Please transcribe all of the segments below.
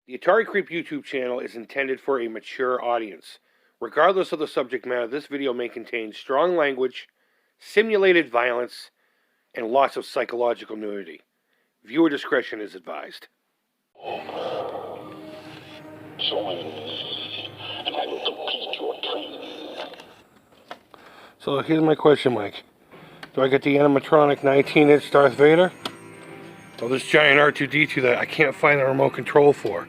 The Atari Creep YouTube channel is intended for a mature audience. Regardless of the subject matter, this video may contain strong language, simulated violence, and lots of psychological nudity. Viewer discretion is advised. And I will complete your training. So here's my question, Mike. Do I get the animatronic 19-inch Darth Vader? Or this giant R2-D2 that I can't find a remote control for?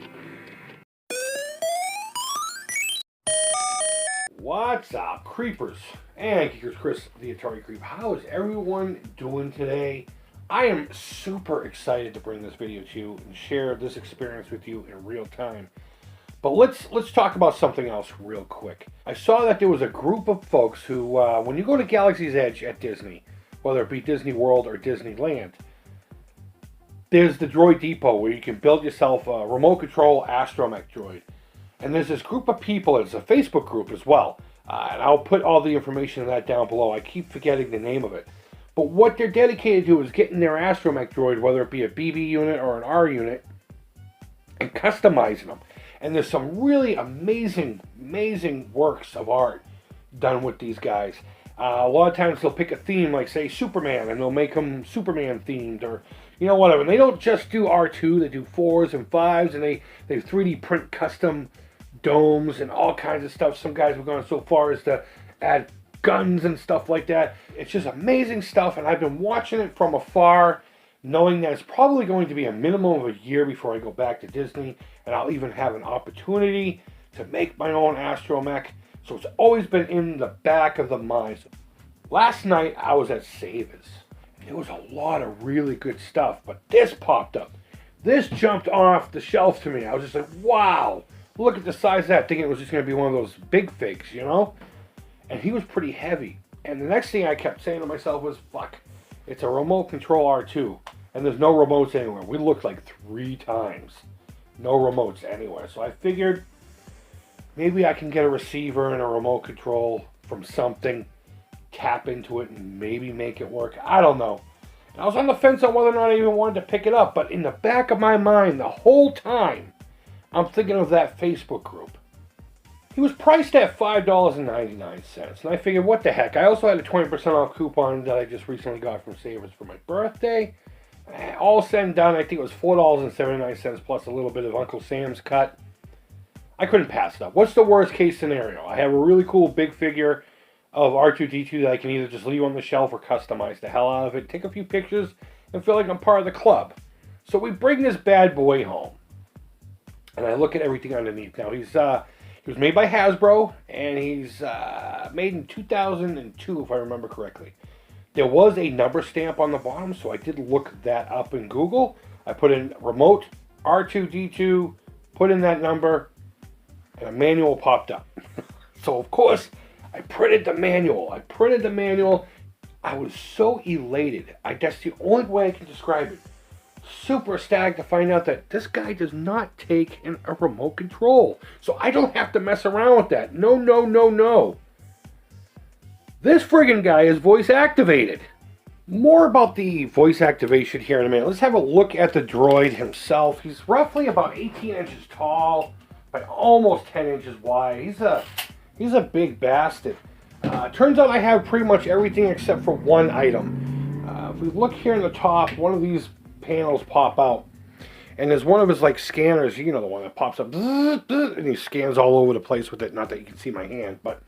What's up, creepers and geekers? Chris, the Atari Creep. How is everyone doing today? I am super excited to bring this video to you and share this experience with you in real time. But let's talk about something else real quick. I saw that there was a group of folks who, when you go to Galaxy's Edge at Disney, whether it be Disney World or Disneyland, there's the Droid Depot where you can build yourself a remote control Astro Mech droid. And there's this group of people, it's a Facebook group as well, and I'll put all the information on that down below. I keep forgetting the name of it. But what they're dedicated to is getting their Astro Mech droid, whether it be a BB unit or an R unit, and customizing them. And there's some really amazing works of art done with these guys. A lot of times they'll pick a theme, like say Superman, and they'll make them Superman themed, or you know, whatever. And they don't just do R2, they do 4s and 5s, and they 3D print custom domes and all kinds of stuff. Some guys have gone so far as to add guns and stuff like that. It's just amazing stuff, and I've been watching it from afar, knowing that it's probably going to be a minimum of a year before I go back to Disney, and I'll even have an opportunity to make my own Astro Mech. So it's always been in the back of the mind. Last night I was at Savers, and there was a lot of really good stuff, but this popped up. This jumped off the shelf to me. I was just like, wow, look at the size of that, thinking it was just going to be one of those big figs, you know? And he was pretty heavy. And the next thing I kept saying to myself was, fuck, it's a remote control R2, and there's no remotes anywhere. We looked like 3 times. No remotes anywhere. So I figured maybe I can get a receiver and a remote control from something, tap into it, and maybe make it work. I don't know. And I was on the fence on whether or not I even wanted to pick it up, but in the back of my mind the whole time, I'm thinking of that Facebook group. He was priced at $5.99, and I figured, what the heck. I also had a 20% off coupon that I just recently got from Savers for my birthday. All said and done, I think it was $4.79 plus a little bit of Uncle Sam's cut. I couldn't pass it up. What's the worst case scenario? I have a really cool big figure of R2-D2 that I can either just leave on the shelf or customize the hell out of it, take a few pictures, and feel like I'm part of the club. So we bring this bad boy home, and I look at everything underneath. Now, he was made by Hasbro, and he's made in 2002, if I remember correctly. There was a number stamp on the bottom, so I did look that up in Google. I put in remote R2-D2, put in that number, and a manual popped up. So, of course, I printed the manual. I was so elated. That's the only way I can describe it. Super ecstatic to find out that this guy does not take a remote control. So I don't have to mess around with that. No. This friggin' guy is voice activated. More about the voice activation here in a minute. Let's have a look at the droid himself. He's roughly about 18 inches tall by almost 10 inches wide. He's a big bastard. Turns out I have pretty much everything except for one item. If we look here in the top, one of these panels pop out, and there's one of his like scanners, you know, the one that pops up and he scans all over the place with it. Not that you can see my hand, but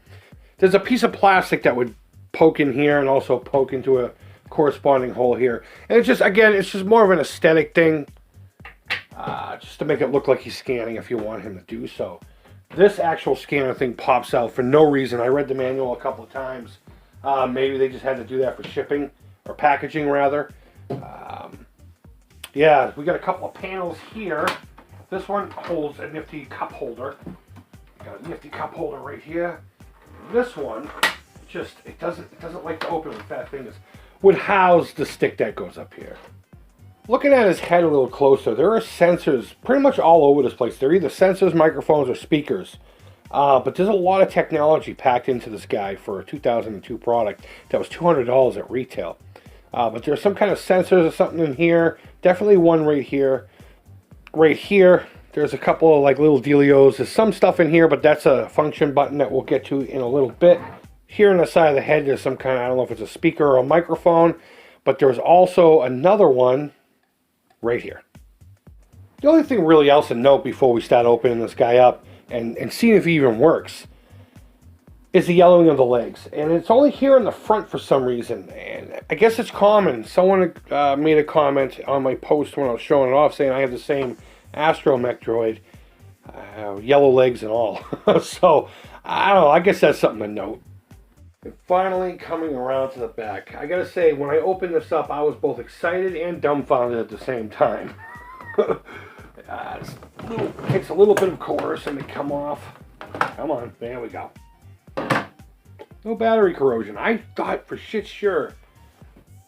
there's a piece of plastic that would poke in here and also poke into a corresponding hole here, and it's just, again, it's just more of an aesthetic thing, just to make it look like he's scanning if you want him to do so. This actual scanner thing pops out for no reason. I read the manual a couple of times. Maybe they just had to do that for shipping, or packaging rather. Yeah, we got a couple of panels here. This one holds a nifty cup holder. Got a nifty cup holder right here. This one, it doesn't like to open with fat fingers. Would house the stick that goes up here. Looking at his head a little closer, there are sensors pretty much all over this place. They're either sensors, microphones, or speakers. But there's a lot of technology packed into this guy for a 2002 product that was $200 at retail. But there's some kind of sensors or something in here. Definitely one right here. Right here. There's a couple of like little dealios. There's some stuff in here, but that's a function button that we'll get to in a little bit. Here on the side of the head, there's some kind of, I don't know if it's a speaker or a microphone, but there's also another one right here. The only thing really else to note before we start opening this guy up and seeing if he even works is the yellowing of the legs. And it's only here in the front for some reason. And I guess it's common. Someone made a comment on my post when I was showing it off saying I have the same Astro Mech Droid, yellow legs and all. So, I don't know, I guess that's something to note. And finally, coming around to the back. I gotta say, when I opened this up, I was both excited and dumbfounded at the same time. Takes a little bit of coercion to come off. Come on, there we go. No battery corrosion. I thought for shit sure,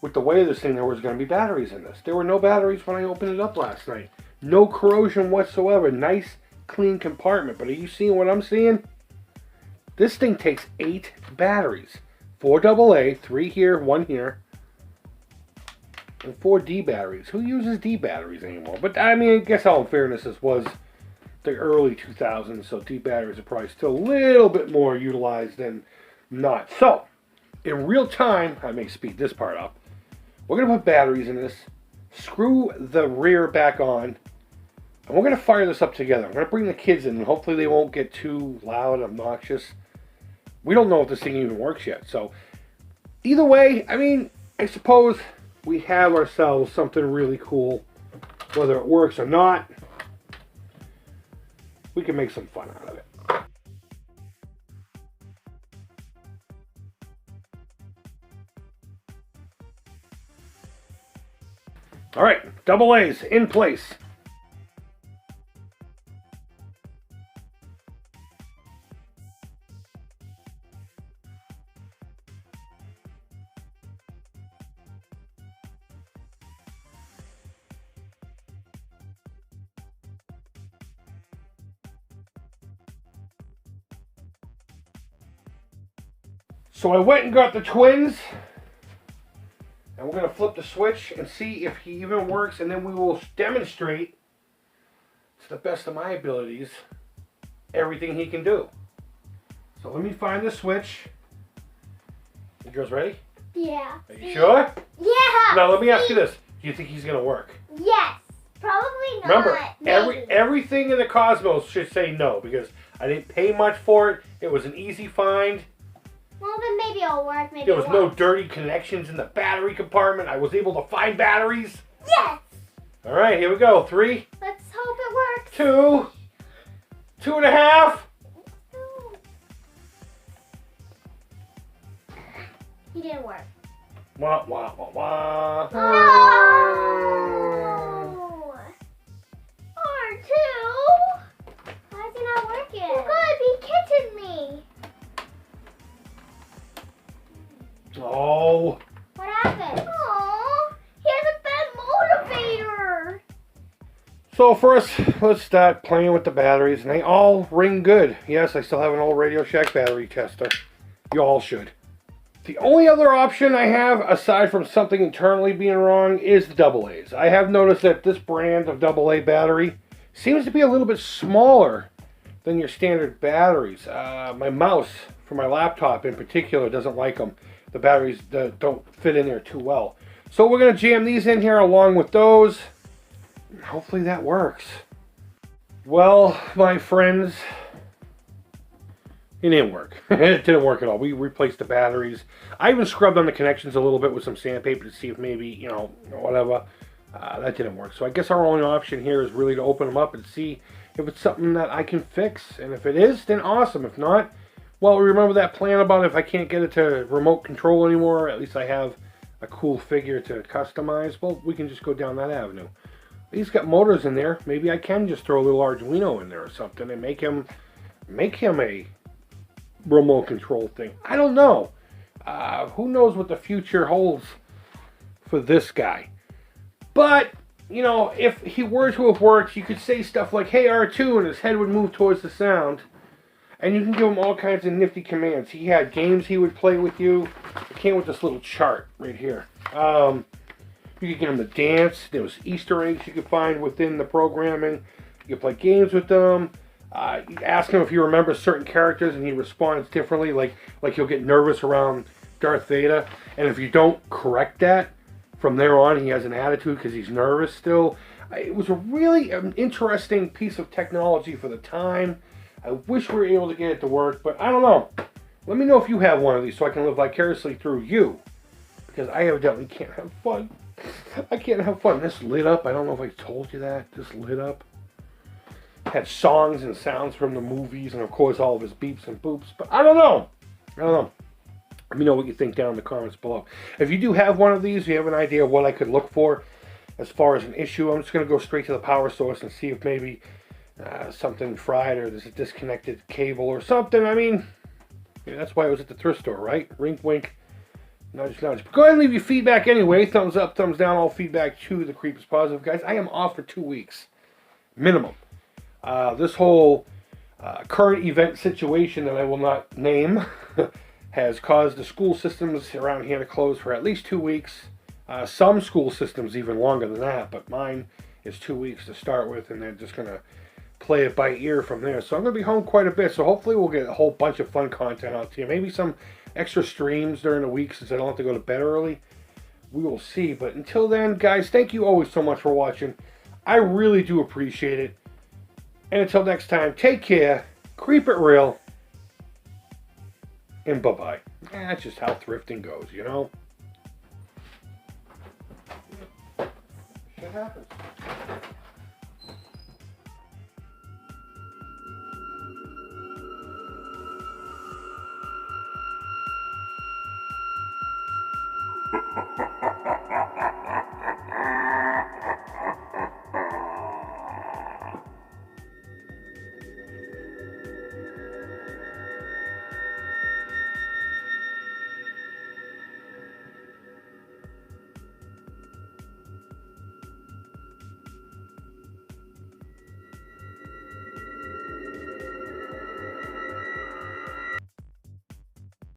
with the weight of this thing, there was going to be batteries in this. There were no batteries when I opened it up last night. No corrosion whatsoever. Nice, clean compartment. But are you seeing what I'm seeing? This thing takes 8 batteries. 4 AA, 3 here, 1 here. And 4 D batteries. Who uses D batteries anymore? But I mean, I guess all in fairness, this was the early 2000s, so D batteries are probably still a little bit more utilized than not. So, in real time, I may speed this part up. We're going to put batteries in this, screw the rear back on, and we're going to fire this up together. I'm going to bring the kids in, and hopefully they won't get too loud, obnoxious. We don't know if this thing even works yet. So, either way, I mean, I suppose we have ourselves something really cool. Whether it works or not, we can make some fun out of it. All right, double A's in place. So I went and got the twins, and we're going to flip the switch and see if he even works, and then we will demonstrate, to the best of my abilities, everything he can do. So let me find the switch. You girls ready? Yeah. Are you sure? Yeah. Now let me ask you this. Do you think he's going to work? Yes. Probably not. Remember, everything in the Cosmos should say no, because I didn't pay much for it. It was an easy find. Well, then maybe it'll work. Maybe there was no dirty connections in the battery compartment. I was able to find batteries. Yes. All right, here we go. 3. Let's hope it works. 2. 2.5. He didn't work. Wah, wah, wah, wah. No. R2. Why is it not working? You gotta be kidding me. Oh. What happened? Oh, he has a bad motivator. So first, let's start playing with the batteries, and they all ring good. Yes, I still have an old Radio Shack battery tester. You all should. The only other option I have, aside from something internally being wrong, is the AA's. I have noticed that this brand of AA battery seems to be a little bit smaller than your standard batteries. My mouse, for my laptop in particular, doesn't like them. The batteries don't fit in there too well. So we're going to jam these in here along with those. Hopefully that works. Well, my friends, it didn't work. It didn't work at all. We replaced the batteries. I even scrubbed on the connections a little bit with some sandpaper to see if maybe, you know, whatever. That didn't work. So I guess our only option here is really to open them up and see if it's something that I can fix. And if it is, then awesome. If not, well, remember that plan about if I can't get it to remote control anymore, at least I have a cool figure to customize. Well, we can just go down that avenue. He's got motors in there. Maybe I can just throw a little Arduino in there or something and make him a remote control thing. I don't know. Who knows what the future holds for this guy. But, you know, if he were to have worked, you could say stuff like, hey, R2, and his head would move towards the sound. And you can give him all kinds of nifty commands. He had games he would play with you. It came with this little chart right here. You could get him to dance. There was Easter eggs you could find within the programming. You play games with them. You ask him if he remembers certain characters, and he responds differently. Like he'll get nervous around Darth Vader, and if you don't correct that, from there on he has an attitude because he's nervous still. It was a really interesting piece of technology for the time. I wish we were able to get it to work, but I don't know. Let me know if you have one of these so I can live vicariously through you, because I evidently can't have fun. I can't have fun. This lit up. I don't know if I told you that. This lit up. Had songs and sounds from the movies, and of course all of his beeps and boops. But I don't know. Let me know what you think down in the comments below. If you do have one of these, you have an idea of what I could look for as far as an issue, I'm just going to go straight to the power source and see if maybe something fried or there's a disconnected cable or something. I mean, yeah, that's why I was at the thrift store, right? Wink, wink. Nudge, nudge. But go ahead and leave your feedback anyway. Thumbs up, thumbs down. All feedback to the Creep is positive. Guys, I am off for 2 weeks. Minimum. This whole current event situation that I will not name has caused the school systems around here to close for at least 2 weeks. Some school systems even longer than that, but mine is 2 weeks to start with, and they're just going to play it by ear from there. So I'm going to be home quite a bit, so hopefully we'll get a whole bunch of fun content out to you. Maybe some extra streams during the week since I don't have to go to bed early. We will see, but until then, guys, thank you always so much for watching. I really do appreciate it. And until next time, take care, creep it real, and bye-bye. That's just how thrifting goes, you know? Shit happens.